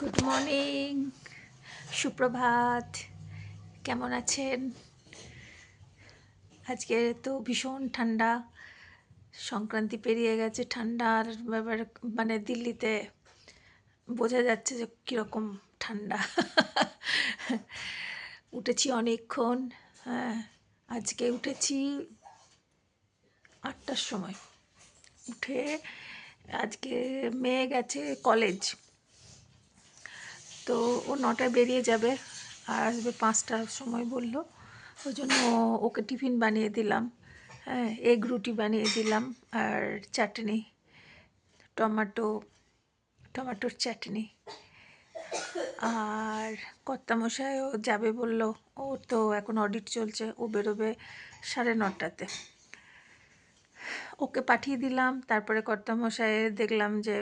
Good morning, সুপ্রভাত। কেমন আছেন? আজকে তো ভীষণ ঠান্ডা, সংক্রান্তি পেরিয়ে গেছে, ঠান্ডার ব্যাপার। মানে দিল্লিতে বোঝা যাচ্ছে যে কীরকম ঠান্ডা। উঠেছি অনেকক্ষণ। হ্যাঁ, আজকে উঠেছি 8টার সময়। উঠে আজকে মেয়ে গেছে কলেজ, তো ও 9টায় বেরিয়ে যাবে আর আসবে 5টার সময় বললো। ওই জন্য ওকে টিফিন বানিয়ে দিলাম। হ্যাঁ, এগ রুটি বানিয়ে দিলাম আর চাটনি, টমাটোর চাটনি। আর কর্তামশাইও যাবে বললো, ওর তো এখন অডিট চলছে, ও বেরোবে 9:30টাতে। ওকে পাঠিয়ে দিলাম। তারপরে কর্তামশাইয়ের দেখলাম যে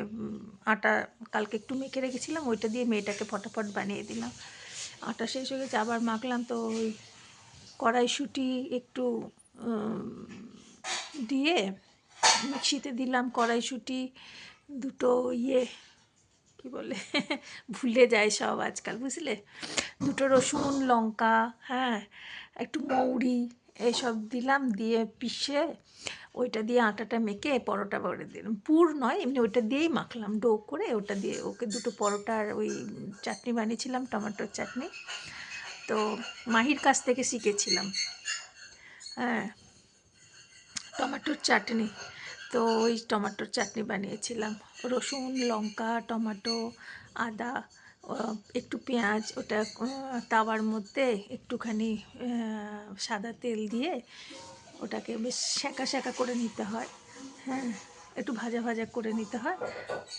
আটা কালকে একটু মেখে রেখেছিলাম, ওইটা দিয়ে মেয়েটাকে ফটাফট বানিয়ে দিলাম। আটা শেষ হয়ে গেছে, আবার মাখলাম। তো ওই কড়াইশুঁটি একটু দিয়ে মিক্সিতে দিলাম, কড়াইশুঁটি দুটো কি বলে ভুলে যায় সব আজকাল, বুঝলে। দুটো রসুন, লঙ্কা, হ্যাঁ, একটু মৌরি, এইসব দিলাম, দিয়ে পিষে ওইটা দিয়ে আটাটা মেখে পরোটা করে দিলাম। পুর নয়, এমনি ওইটা দিয়েই মাখলাম, ডো করে ওটা দিয়ে ওকে দুটো পরোটার ওই চাটনি বানিয়েছিলাম, টমেটোর চাটনি। তো মাহির কাছ থেকে শিখেছিলাম, হ্যাঁ, টমেটোর চাটনি। তো ওই টমেটোর চাটনি বানিয়েছিলাম, রসুন, লঙ্কা, টমেটো, আদা, একটু পেঁয়াজ, ওটা তাওয়ার মধ্যে একটুখানি সাদা তেল দিয়ে ওটাকে বেশ সেঁকা সেঁকা করে নিতে হয়। হ্যাঁ, একটু ভাজা ভাজা করে নিতে হয়।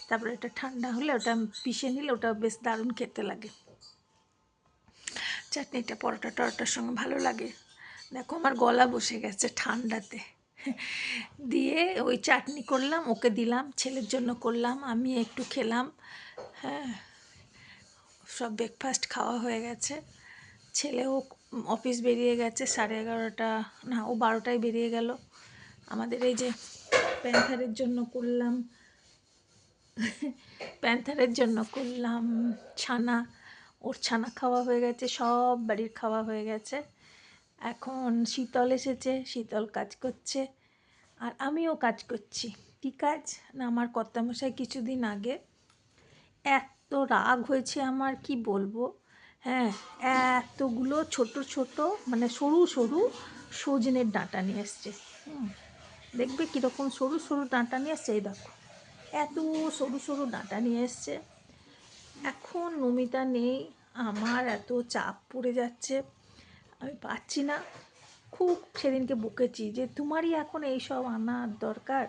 তারপরে এটা ঠান্ডা হলে ওটা পিষে নিলে ওটা বেশ দারুণ খেতে লাগে। চাটনিটা পরোটা টরোটার সঙ্গে ভালো লাগে। দেখো আমার গলা বসে গেছে ঠান্ডাতে। দিয়ে ওই চাটনি করলাম, ওকে দিলাম, ছেলের জন্য করলাম, আমি একটু খেলাম। হ্যাঁ, সব ব্রেকফাস্ট খাওয়া হয়ে গেছে। ছেলেও অফিস বেরিয়ে গেছে 11:30, না, ও 12টায় বেরিয়ে গেল। আমাদের এই যে প্যান্থারের জন্য করলাম ছানা। ওর ছানা খাওয়া হয়ে গেছে, সব বাড়ির খাওয়া হয়ে গেছে। এখন শীতল এসেছে, শীতল কাজ করছে আর আমিও কাজ করছি। কী কাজ না, আমার কর্তামশাই কিছুদিন আগে এত রাগ হয়েছে আমার, কি বলবো। হ্যাঁ, এতগুলো ছোট ছোট মানে সরু সরু সজনের ডাঁটা নিয়ে এসছে। দেখবে কীরকম সরু সরু ডাঁটা নিয়ে এসছে, এই দেখো এত সরু সরু ডাঁটা নিয়ে এসছে। এখন নমিতা নেই, আমার এত চাপ পড়ে যাচ্ছে, আমি পাচ্ছি না। খুব সেদিনকে বকেছি যে তোমারই এখন এইসব আনার দরকার,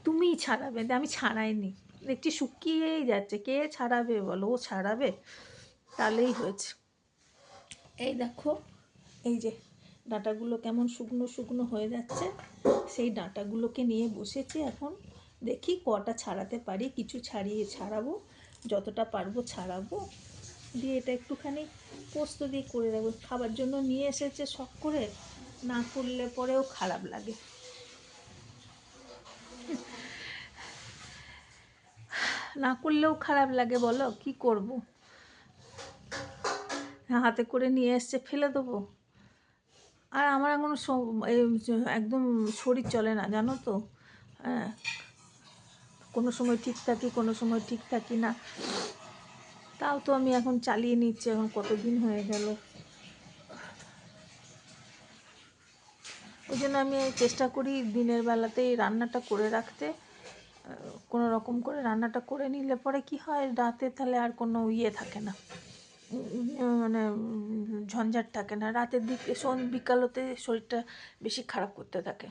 তুমিই ছাড়াবে। আমি ছাড়াইনি, দেখছি শুকিয়েই যাচ্ছে। কে ছাড়াবে বলো, ও ছাড়াবে? তাহলেই হয়েছে। এই দেখো, এই যে ডাঁটাগুলো কেমন শুকনো শুকনো হয়ে যাচ্ছে, সেই ডাঁটাগুলোকে নিয়ে বসেছি। এখন দেখি কটা ছাড়াতে পারি, কিছু ছাড়াবো, যতটা পারবো ছাড়াবো। দিয়ে এটা একটুখানি পোস্ত দিয়ে করে রাখবো। খাবার জন্য নিয়ে এসেছে শখ করে, না করলে পরেও খারাপ লাগে। না করলেও খারাপ লাগে, বলো কি করব। হাতে করে নিয়ে এসছে, ফেলে দেবো? আর আমার এখন একদম শরীর চলে না, জানো তো। হ্যাঁ, কোনো সময় ঠিক থাকি, কোনো সময় ঠিক থাকি না। তাও তো আমি এখন চালিয়ে নিচ্ছি, এখন কতদিন হয়ে গেল। ওই জন্য আমি চেষ্টা করি দিনের বেলাতেই রান্নাটা করে রাখতে। কোনো রকম করে রান্নাটা করে নিলে পরে কি হয়, রাতে তাহলে আর কোনো থাকে না, মানে ঝঞ্ঝাট থাকে না। রাতের দিকে বিকালতে শরীরটা বেশি খারাপ করতে থাকে।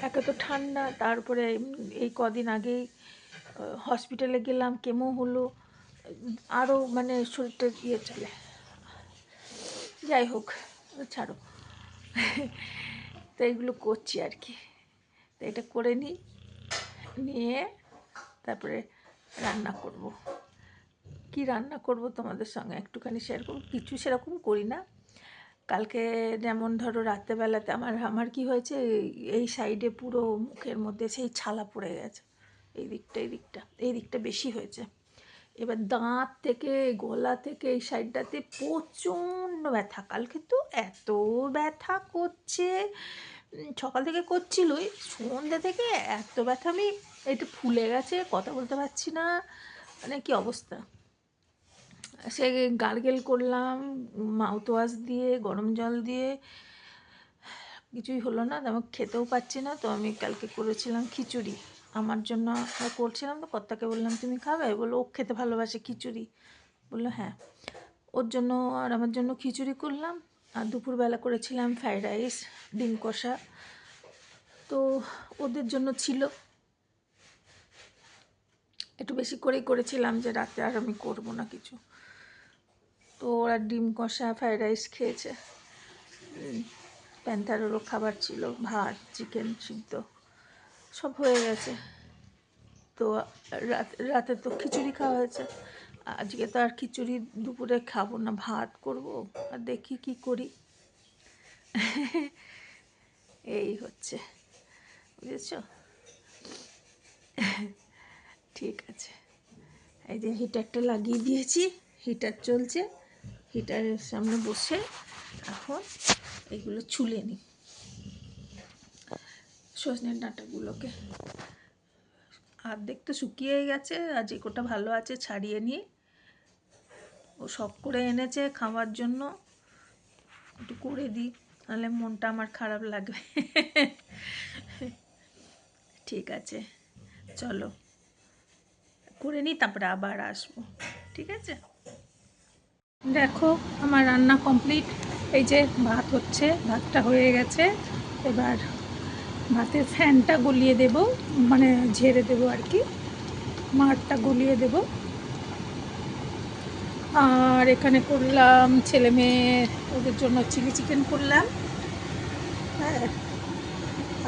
একে তো ঠান্ডা, তারপরে এই কদিন আগেই হসপিটালে গেলাম, কেমো হলো, আরও মানে শরীরটা চলে। যাই হোক, ছাড়ো। তো এইগুলো করছি আর কি। তো এটা করে নিয়ে তারপরে রান্না করব। কি রান্না করব তোমাদের সঙ্গে একটুখানি শেয়ার করব। কিছু সেরকম করি না। কালকে যেমন ধরো রাত্রেবেলাতে আমার কি হয়েছে, এই সাইডে পুরো মুখের মধ্যে সেই ছালা পড়ে গেছে। এই দিকটা বেশি হয়েছে। এবার দাঁত থেকে, গলা থেকে এই সাইডটাতে প্রচণ্ড ব্যথা। কালকে তো এত ব্যথা করছে, সকাল থেকে করছিলই, সন্ধ্যে থেকে এত ব্যথা, আমি একটু ফুলে গেছে, কথা বলতে পারছি না, মানে কী অবস্থা। সে গার্গেল করলাম মাউথ ওয়াশ দিয়ে, গরম জল দিয়ে, কিছুই হলো না। আমি খেতেও পাচ্ছি না। তো আমি কালকে করেছিলাম খিচুড়ি আমার জন্য, করছিলাম তো কর্তাকে বললাম তুমি খাবে, বললো ও খেতে ভালোবাসে খিচুড়ি, বললো হ্যাঁ। ওর জন্য আর আমার জন্য খিচুড়ি করলাম। আর দুপুরবেলা করেছিলাম ফ্রাইড রাইস, ডিম কষা, তো ওদের জন্য ছিল, একটু বেশি করেই করেছিলাম যে রাতে আর আমি করবো না কিছু। তো ওরা ডিম কষা ফ্রাইড রাইস খেয়েছে। প্যান্থারেরও খাবার ছিল, ভাত, চিকেন সিদ্ধ সব হয়ে গেছে। তো রাতে তো খিচুড়ি খাওয়া হয়েছে। আজকে তো আর খিচুড়ি দুপুরে খাবো না, ভাত করব, আর দেখি কি করি। এই হচ্ছে, বুঝেছ? ঠিক আছে, এই যে হিটারটা লাগিয়ে দিয়েছি, হিটার চলছে, হিটারের সামনে বসে এখন এগুলো ছুলে নিই, সজনের ডাঁটাগুলোকে। অর্ধেক তো শুকিয়ে গেছে, আর যে কোটা ভালো আছে ছাড়িয়ে নিয়ে, ও শখ করে এনেছে খাওয়ার জন্য, একটু করে দিই, নাহলে মনটা আমার খারাপ লাগবে। ঠিক আছে, চলো করে নিই, তারপরে আবার আসবো, ঠিক আছে? দেখো আমার রান্না কমপ্লিট। এই যে ভাত হচ্ছে, ভাতটা হয়ে গেছে। এবার ভাতের ফ্যানটা গলিয়ে দেব, মানে ঝেড়ে দেবো আর কি, মাড়টা গলিয়ে দেব। আর এখানে করলাম ছেলে মেয়ে ওদের জন্য চিলি চিকেন করলাম, হ্যাঁ।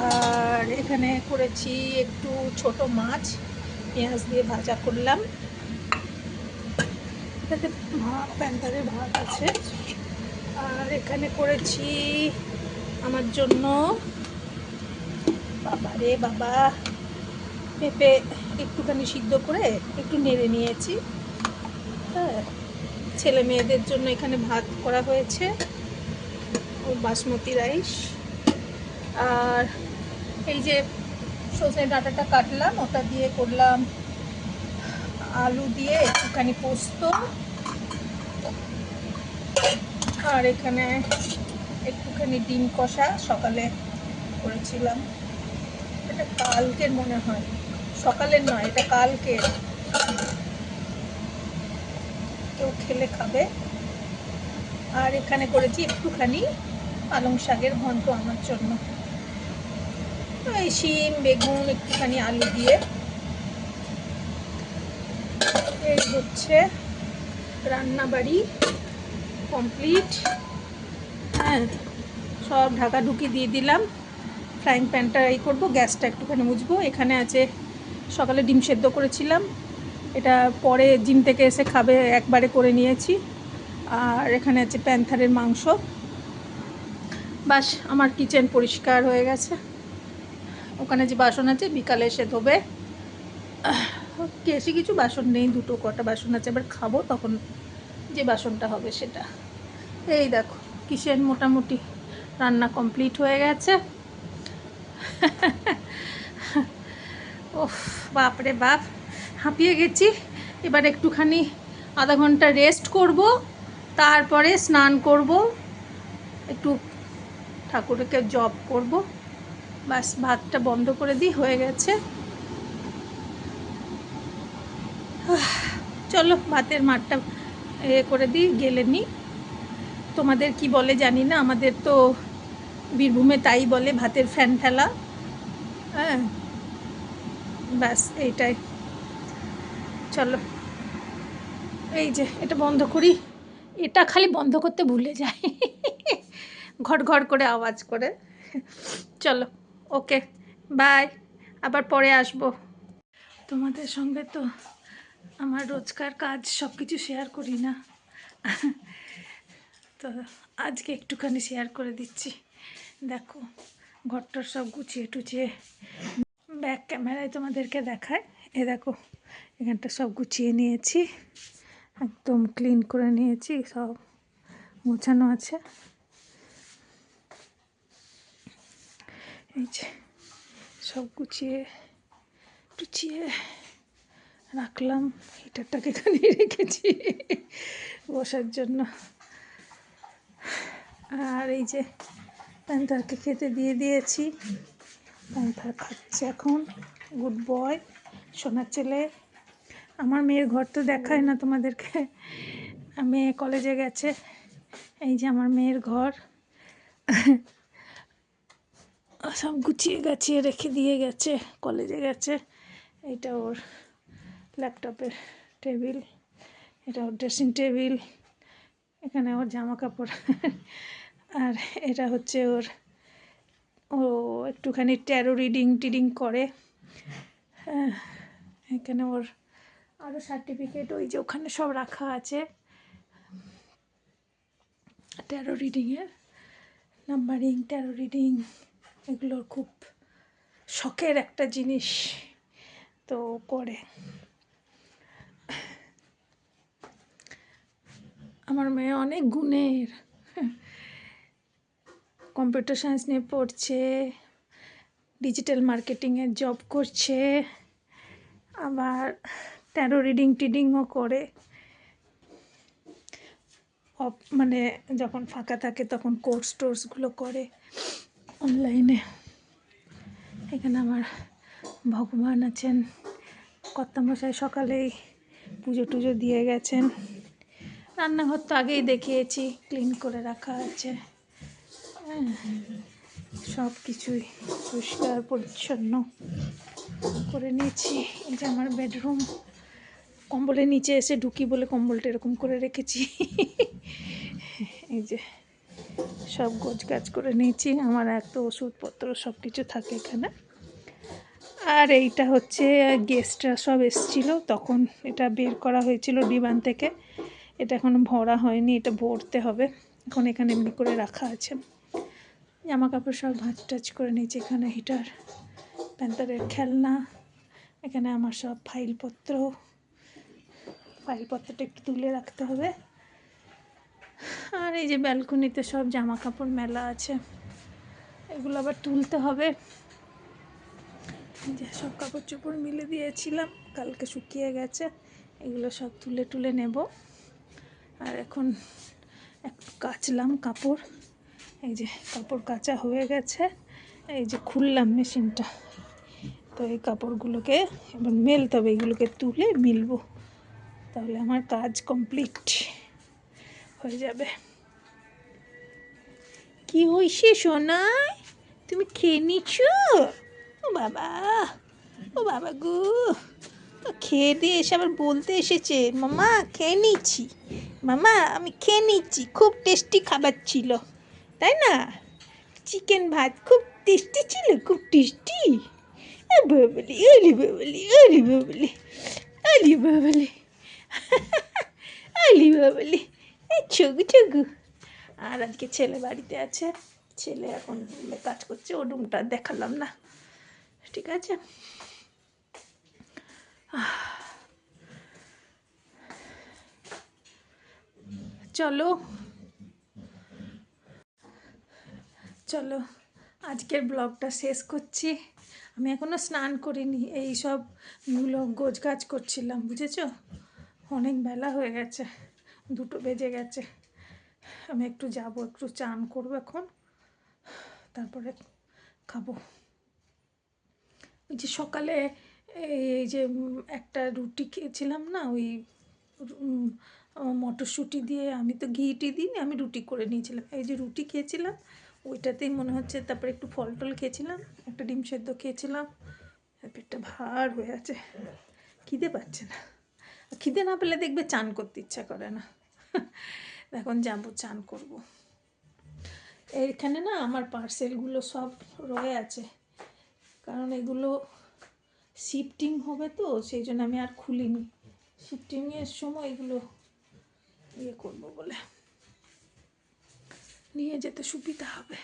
আর এখানে করেছি একটু ছোট মাছ, পেঁয়াজ দিয়ে ভাজা করলাম। এটাতে প্যান্টারের ভাত আছে। আর এখানে করেছি আমার জন্য, বাবা রে বাবা, পেঁপে একটুখানি সিদ্ধ করে একটু নেড়ে নিয়েছি, হ্যাঁ। ছেলে মেয়েদের জন্য এখানে ভাত করা হয়েছে, ও বাসমতি রাইস। আর এই যে সজনে ডাঁটাটা কাটলাম, ওটা দিয়ে করলাম আলু দিয়ে একটুখানি পোস্ত। আর এখানে একটুখানি ডিম কষা সকালে করেছিলাম, এটা কালকের মনে হয়, সকালের নয়, এটা কালকের, কেউ খেলে খাবে। আর এখানে করেছি একটুখানি পালং শাকের ঘন্ট আমার জন্য, এই শিম বেগুন একটুখানি আলু দিয়ে। এই হচ্ছে রান্নাবাড়ি কমপ্লিট, হ্যাঁ। সব ঢাকাঢুকি দিয়ে দিলাম। ফ্রাইং প্যানটা এই করবো, গ্যাসটা একটুখানি মুছবো। এখানে আছে সকালে ডিম সেদ্ধ করেছিলাম, এটা পরে জিম থেকে এসে খাবে, একবারে করে নিয়েছি। আর এখানে আছে প্যান্থারের মাংস। বাস, আমার কিচেন পরিষ্কার হয়ে গেছে। ওখানে যে বাসন আছে বিকালে এসে ধোবে, বেশি কিছু বাসন নেই, দুটো কটা বাসন আছে, এবার খাবো তখন যে বাসনটা হবে সেটা। এই দেখো কিচেন মোটামুটি রান্না কমপ্লিট হয়ে গেছে। ওফ, বাপরে বাপ, হাঁপিয়ে গেছি। এবার একটুখানি আধা ঘন্টা রেস্ট করব, তারপরে স্নান করব, একটু ঠাকুরকে জপ করব, বাস ভাতটা বন্ধ করে দিই, হয়ে গেছে। চলো ভাতের মাঠটা করে দিই, গেলে নিই। তোমাদের কি বলে জানি না, আমাদের তো বীরভূমে তাই বলে ভাতের ফ্যান ঠেলা, হ্যাঁ। ব্যাস এইটাই, চলো। এই যে এটা বন্ধ করি, এটা খালি বন্ধ করতে ভুলে যাই, ঘট ঘট করে আওয়াজ করে। চলো, ওকে, বাই, আবার পরে আসবো। তোমাদের সঙ্গে তো আমার রোজকার কাজ সব কিছু শেয়ার করি না, তো আজকে একটুখানি শেয়ার করে দিচ্ছি। দেখো ঘরটার সব গুছিয়ে টুছিয়ে ব্যাক ক্যামেরায় তোমাদেরকে দেখায়। এ দেখো, এখানটা সব গুছিয়ে নিয়েছি, একদম ক্লিন করে নিয়েছি, সব গোছানো আছে। এই যে সব গুছিয়ে টুচিয়ে রাখলাম। হিটারটাকে এখানে রেখেছি বসার জন্য। আর এই যে প্যান্থারকে খেতে দিয়ে দিয়েছি, প্যান্থার খাচ্ছে এখন, গুড বয়, সোনার ছেলে। আমার মেয়ের ঘর তো দেখায় না তোমাদেরকে, মেয়ে কলেজে গেছে। এই যে আমার মেয়ের ঘর, সব গুছিয়ে গাছিয়ে রেখে দিয়ে গেছে, কলেজে গেছে। এইটা ওর ল্যাপটপের টেবিল, এটা ওর ড্রেসিং টেবিল, এখানে ওর জামা কাপড়। আর এটা হচ্ছে ওর, ও একটুখানি ট্যারো রিডিং করে। এখানে ওর আরও সার্টিফিকেট ওই যে ওখানে সব রাখা আছে, ট্যারো রিডিংয়ের নাম্বারিং, ট্যারো রিডিং, এগুলোর খুব শখের একটা জিনিস, তো করে। আমার মেয়ে অনেক গুণের, কম্পিউটার সায়েন্স নিয়ে পড়ছে, ডিজিটাল মার্কেটিংয়ের জব করছে, আবার ট্যারো টিডিংও করে। মানে যখন ফাঁকা থাকে তখন কোর্সগুলো করে অনলাইনে। এখানে আমার ভগবান আছেন, কর্তামশাই সকালেই পুজো টুজো দিয়ে গেছেন। রান্নাঘর তো আগেই দেখিয়েছি, ক্লিন করে রাখা আছে, সব কিছুই পরিষ্কার পরিচ্ছন্ন করে নিয়েছি। এই যে আমার বেডরুম, কম্বলের নিচে এসে ঢুকি বলে কম্বলটা এরকম করে রেখেছি। এই যে সব গোছগাছ করে নিয়েছি, আমার এত ওষুধপত্র সব কিছু থাকে এখানে। আর এইটা হচ্ছে গেস্টরা সব এসেছিলো তখন এটা বের করা হয়েছিল ডিবান থেকে, এটা এখনো ভরা হয়নি, এটা ভরতে হবে। এখন এখানে এমনি করে রাখা আছে, জামা কাপড় সব ভাঁজ টাজ করে নিয়েছি। এখানে হিটার, প্যান্থারের খেলনা, এখানে আমার সব ফাইলপত্রটা একটু তুলে রাখতে হবে। আর এই যে ব্যালকনিতে সব জামা কাপড় মেলা আছে, এগুলো আবার তুলতে হবে। যে সব কাপড় চোপড় মিলে দিয়েছিলাম, কালকে শুকিয়ে গেছে, এগুলো সব তুলে নেব। আর এখন একটু কাচলাম কাপড়, এই যে কাপড় কাচা হয়ে গেছে, এই যে খুললাম মেশিনটা, তো এই কাপড়গুলোকে এবার মেলতে হবে, এগুলোকে তুলে মিলবো, তাহলে আমার কাজ কমপ্লিট হয়ে যাবে। কি হইছে সোনাই, তুমি খেয়ে নিচ্ছো? ও বাবা, ও বাবা গো, খেয়ে দিয়ে এসে আবার বলতে এসেছে মামা খেয়ে নিচ্ছি, মামা আমি খেয়ে নিচ্ছি, খুব টেস্টি খাবার ছিল, তাই না? চিকেন ভাত খুব টেস্টি ছিল, খুব টেস্টি। বাবলি, অলি বাবলি, অলি বাবলি, অলি বাবলি, অলি বাবলি, ছগু। আর আজকে ছেলে বাড়িতে আছে, ছেলে এখন কাজ করছে, ও রুমটা দেখালাম না, ঠিক আছে। চলো আজকের ব্লগটা শেষ করছি। আমি এখনও স্নান করিনি, এই সবগুলো গোছগাছ করছিলাম, বুঝেছো? অনেক বেলা হয়ে গেছে, 2টো বেজে গেছে। আমি একটু যাব, একটু চান করবো এখন, তারপরে খাবো। ওই যে সকালে এই যে একটা রুটি খেয়েছিলাম না, ওই মটরশুঁটি দিয়ে, আমি তো ঘি দিইনি, আমি রুটি করে নিয়েছিলাম, এই যে রুটি খেয়েছিলাম ওইটাতেই মনে হচ্ছে, তারপরে একটু ফল টল খেয়েছিলাম, একটা ডিম সেদ্ধ খেয়েছিলাম, পেটটা ভার হয়ে আছে, খিদে পাচ্ছে না। খিদে না পেলে দেখবে চান করতে ইচ্ছা করে না। এখন যাবো চান করব। এইখানে না আমার পার্সেলগুলো সব রয়ে আছে, কারণ এগুলো শিফটিং হবে তো, সেই জন্য আমি আর খুলিনি, শিফটিংয়ের সময় এগুলো ইয়ে করবো বলে, নিয়ে যেতে সুবিধা হবে।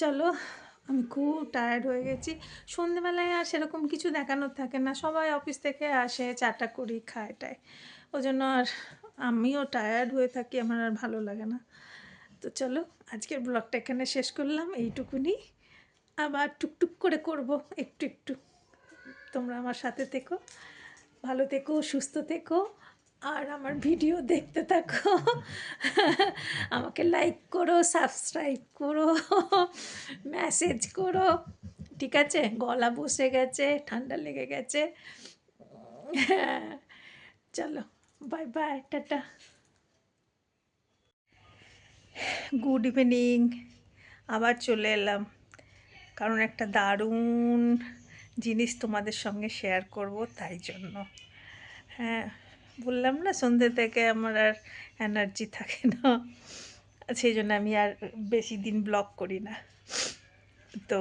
চলো, আমি খুব টায়ার্ড হয়ে গেছি। সন্ধেবেলায় আর সেরকম কিছু দেখানোর থাকে না, সবাই অফিস থেকে আসে, চাটা করি, খায় টায়, ওই জন্য আর আমিও টায়ার্ড হয়ে থাকি, আমার আর ভালো লাগে না। তো চলো, আজকের ব্লগটা এখানে শেষ করলাম, এইটুকুনি। আবার টুকটুক করে করব একটু একটু। তোমরা আমার সাথে থেকো, ভালো থেকো, সুস্থ থেকো, আর আমার ভিডিও দেখতে থাকো। আমাকে লাইক করো, সাবস্ক্রাইব করো, মেসেজ করো, ঠিক আছে? গলা বসে গেছে, ঠান্ডা লেগে গেছে। চলো, bye bye, tata, good evening. আবার চলে এলাম, কারণ একটা দারুণ জিনিস তোমাদের সঙ্গে শেয়ার করব, তাই জন্য। হ্যাঁ, বললাম না সন্ধ্যে থেকে আমার আর এনার্জি থাকে না, সেই জন্য আমি আর বেশি দিন ব্লগ করি না। তো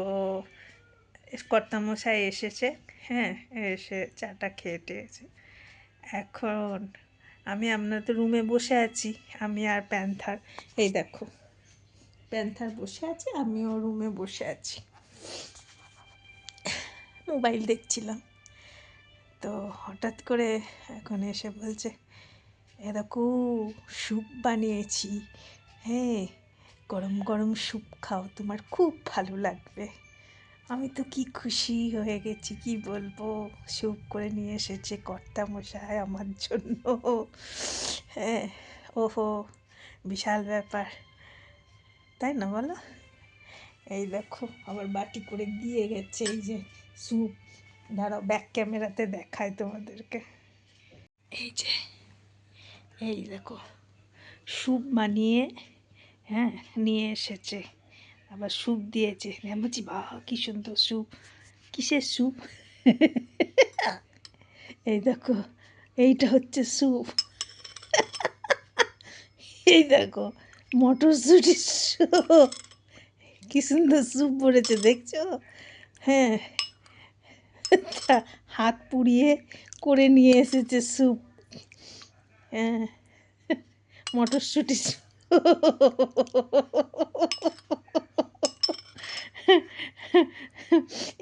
কর্তামশাই এসেছে, হ্যাঁ, এসে চাটা খেয়ে টেয়েছে। এখন আমি আপনাদের রুমে বসে আছি, আমি আর প্যান্থার, এই দেখো প্যান্থার বসে আছে, আমিও রুমে বসে আছি, মোবাইল দেখছিলাম। তো হঠাৎ করে এখন এসে বলছে, এরকম স্যুপ বানিয়েছি, হ্যাঁ, গরম গরম স্যুপ খাও, তোমার খুব ভালো লাগবে। আমি তো কি খুশি হয়ে গেছি, কি বলবো। স্যুপ করে নিয়ে এসেছে কর্তামশাই আমার জন্য, হ্যাঁ, ওহো, বিশাল ব্যাপার, তাই না বলো? এই দেখো আবার বাটি করে দিয়ে গেছে, এই যে স্যুপ। দাঁড়াও, ব্যাক ক্যামেরাতে দেখায় তোমাদেরকে, এই যে, এই দেখো স্যুপ বানিয়ে, হ্যাঁ, নিয়ে এসেছে, আবার স্যুপ দিয়েছে। আমি বলছি, বাহ, কি সুন্দর স্যুপ, কিসের স্যুপ? এই দেখো, এইটা হচ্ছে স্যুপ। এই দেখো মটরশুঁটির স্যুপ, কি সুন্দর স্যুপ পড়েছে দেখছো? হ্যাঁ, হাত পুড়িয়ে করে নিয়ে এসেছে স্যুপ, হ্যাঁ, মটরশুঁটির স্যুপ।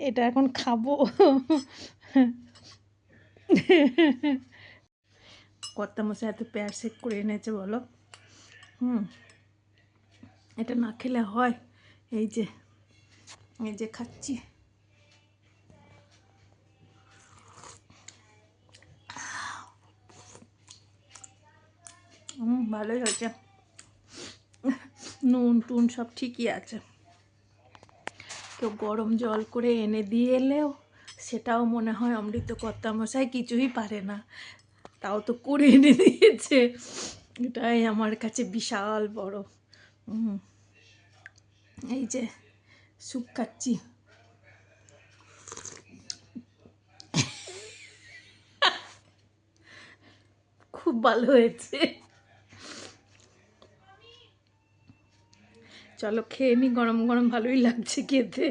এটা এখন খাবো। কর্তামশাই এত পেয়ার শেক করে এনেছে বলো, এটা না খেলে হয়? এই যে, এই যে খাচ্ছি, ভালোই হয়েছে, নুন টুন সব ঠিকই আছে। কেউ গরম জল করে এনে দিয়ে এলেও সেটাও মনে হয় অমৃত কর্তামশাই কিছুই পারে না, তাও তো করে এনে দিয়েছে, এটাই আমার কাছে বিশাল বড়। এই যে স্যুপ খাচ্ছি, খুব ভালো হয়েছে। চলো খেয়ে নি, গরম গরম ভালোই লাগছে খেতে,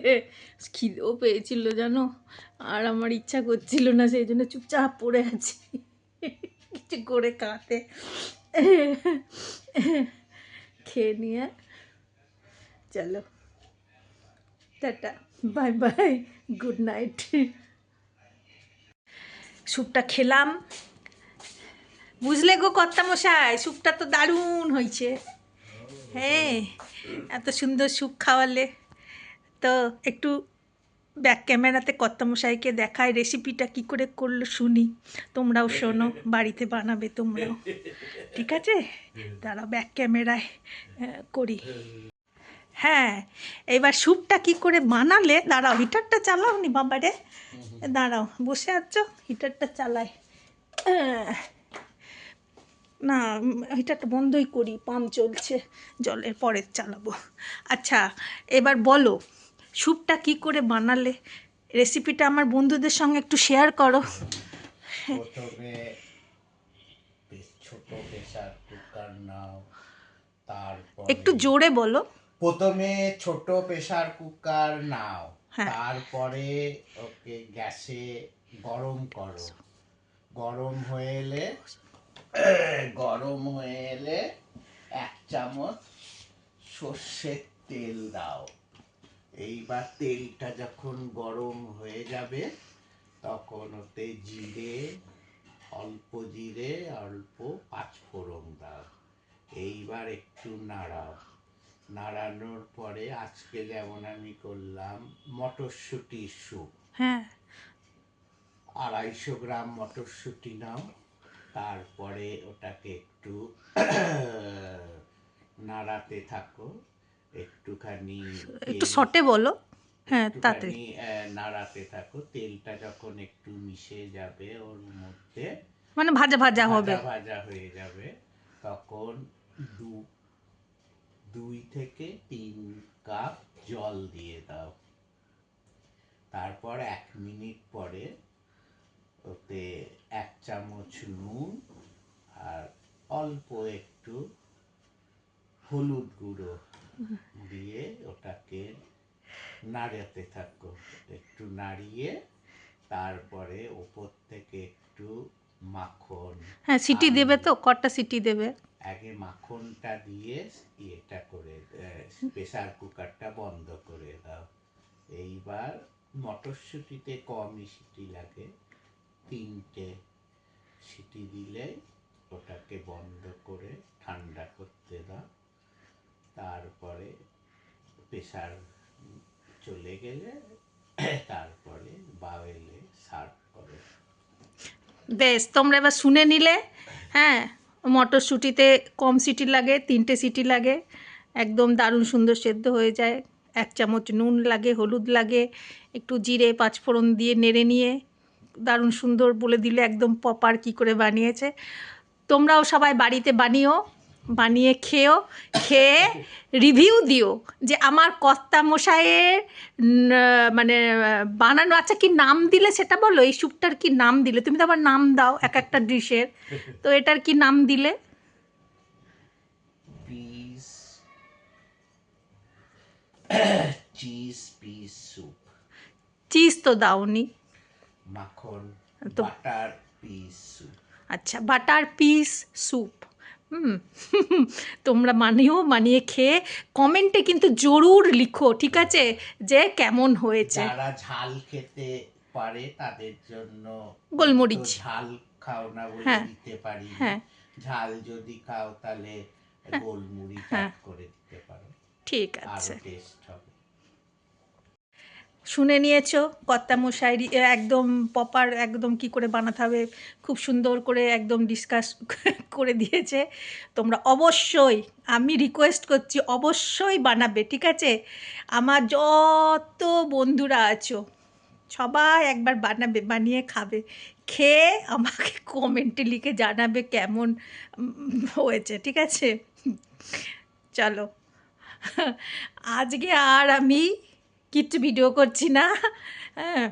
খিদেও পেয়েছিল জানো, আর আমার ইচ্ছা করছিল না, সেই জন্য চুপচাপ পড়ে আছি, কিছু করে খাতে। খেয়ে নিয়ে চলো, tata, bye bye, good night. স্যুপটা খেলাম, বুঝলে গো কর্তামশাই, স্যুপটা তো দারুণ হয়েছে, হ্যাঁ, এত সুন্দর স্যুপ খাওয়ালে। তো একটু ব্যাক ক্যামেরাতে কর্তামশাইকে দেখায় রেসিপিটা কি করে করলো শুনি, তোমরাও শোনো, বাড়িতে বানাবে তোমরাও, ঠিক আছে? দাঁড়াও ব্যাক ক্যামেরায় করি। হ্যাঁ, এবার স্যুপটা কি করে বানালে, দাঁড়াও হিটারটা চালাও নি বাবারে, দাঁড়াও বসে আছো, হিটারটা চালাই, না হিটারটা বন্ধই করি, পাম্প চলছে, জলের পরে চালাবো। আচ্ছা, এবার বলো স্যুপটা কি করে বানালে, রেসিপিটা আমার বন্ধুদের সঙ্গে একটু শেয়ার করো। প্রথমে ছোট প্রেসার কুকার নাও, একটু তারপরে জোরে বলো। প্রথমে ছোট প্রেসার কুকার নাও, হ্যাঁ, তারপরে ওকে গ্যাসে গরম করো, গরম হয়ে এলে গরম হয়ে এলে 1 চামচ সর্ষের তেল দাও, এইবার তেলটা যখন গরম হয়ে যাবে তখন ওতে জিরে, অল্প জিরে, অল্প পাঁচফোড়ন দাও। এইবার একটু নাড়াও। নাড়ানোর পরে আজকে যেমন আমি করলাম মটরশুঁটির স্যুপ, হ্যাঁ 250 গ্রাম মটরশুঁটি নাও। তারপরে ওটাকে একটু নাড়াতে থাকো, একটুখানি একটু তেল, শর্টে বলো। হ্যাঁ তাড়াতাড়ি। একটুখানি নাড়াতে থাকো। তেলটা যখন একটু মিশে যাবে ওর মধ্যে, মানে ভাজা ভাজা হবে। ভাজা ভাজা হয়ে যাবে, তখন 2 থেকে 3 কাপ জল দিয়ে দাও। তারপর 1 মিনিট পরে ওতে 1 চামচ নুন আর অল্প একটু হলুদ গুঁড়ো দিয়ে ওটাকে নাড়াতে থাকো। একটু নাড়িয়ে তারপরে ওপর থেকে একটু মাখন, হ্যাঁ সিটি দেবে তো, কটা সিটি দেবে? আগে মাখনটা দিয়ে ইয়েটা করে প্রেসার কুকারটা বন্ধ করে দাও। এইবার মটরশুঁটিতে কমই সিটি লাগে, 3টে সিটি দিলে ওটাকে বন্ধ করে ঠান্ডা করতে দাও। তারপরে প্রেসার চলে গেলে তারপরে বাওয়েলে সার্ভ করো। বেশ, তোমরা এবার শুনে নিলে। হ্যাঁ, মটরশুঁটিতে কম সিটি লাগে, 3টে সিটি লাগে, একদম দারুণ সুন্দর সেদ্ধ হয়ে যায়। 1 চামচ নুন লাগে, হলুদ লাগে, একটু জিরে পাঁচফোড়ন দিয়ে নেড়ে নিয়ে দারুণ সুন্দর বলে দিলে একদম প্রপার কী করে বানিয়েছে। তোমরাও সবাই বাড়িতে বানিও, বানিয়ে খেও, খেয়ে রিভিউ দিও যে আমার কর্তা মশাইয়ের মানে বানানো। আচ্ছা কি নাম দিলে সেটা বলো, এই স্যুপটার কি নাম দিলে? তুমি তো আবার নাম দাও এক একটা ডিশের, তো এটার কি নাম দিলে? Piece cheese piece soup. Cheese তো দাওনি মাখন তো। Butter piece soup. আচ্ছা, বাটার পিস স্যুপ। হুম তোমরা বানিও, বানিয়ে খেয়ে কমেন্টে কিন্তু জরুর লিখো, ঠিক আছে, যে কেমন হয়েছে। যারা ঝাল খেতে পারে তাদের জন্য গোলমরিচ। তো ঝাল খাও না বলে হ্যাঁ দিতে পারি। হ্যাঁ ঝাল যদি খাও তাহলে গোলমরিচ হ্যাঁ অ্যাড করে দিতে পারো, ঠিক আরো আছে। টেস্ট হবে। শুনে নিয়েছো কর্তামশাই একদম প্রপার একদম কি করে বানাতে হবে খুব সুন্দর করে একদম ডিসকাস করে দিয়েছে। তোমরা অবশ্যই, আমি রিকোয়েস্ট করছি, অবশ্যই বানাবে, ঠিক আছে? আমার যত বন্ধুরা আছো সবাই একবার বানাবে, বানিয়ে খাবে, খেয়ে আমাকে কমেন্টে লিখে জানাবে কেমন হয়েছে, ঠিক আছে? চলো আজকে আর আমি কিচ্ছু ভিডিও করছি না। হ্যাঁ,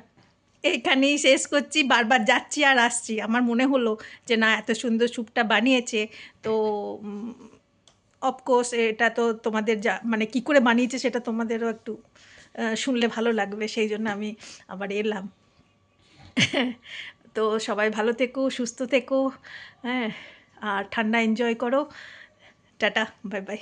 এখানেই শেষ করছি। বারবার যাচ্ছি আর আসছি, আমার মনে হলো যে না, এত সুন্দর স্যুপটা বানিয়েছে তো অফকোর্স এটা তো তোমাদের যা মানে কী করে বানিয়েছে সেটা তোমাদেরও একটু শুনলে ভালো লাগবে, সেই জন্য আমি আবার এলাম। তো সবাই ভালো থেকো, সুস্থ থেকো, হ্যাঁ, আর ঠান্ডা এনজয় করো। Tata, bye bye.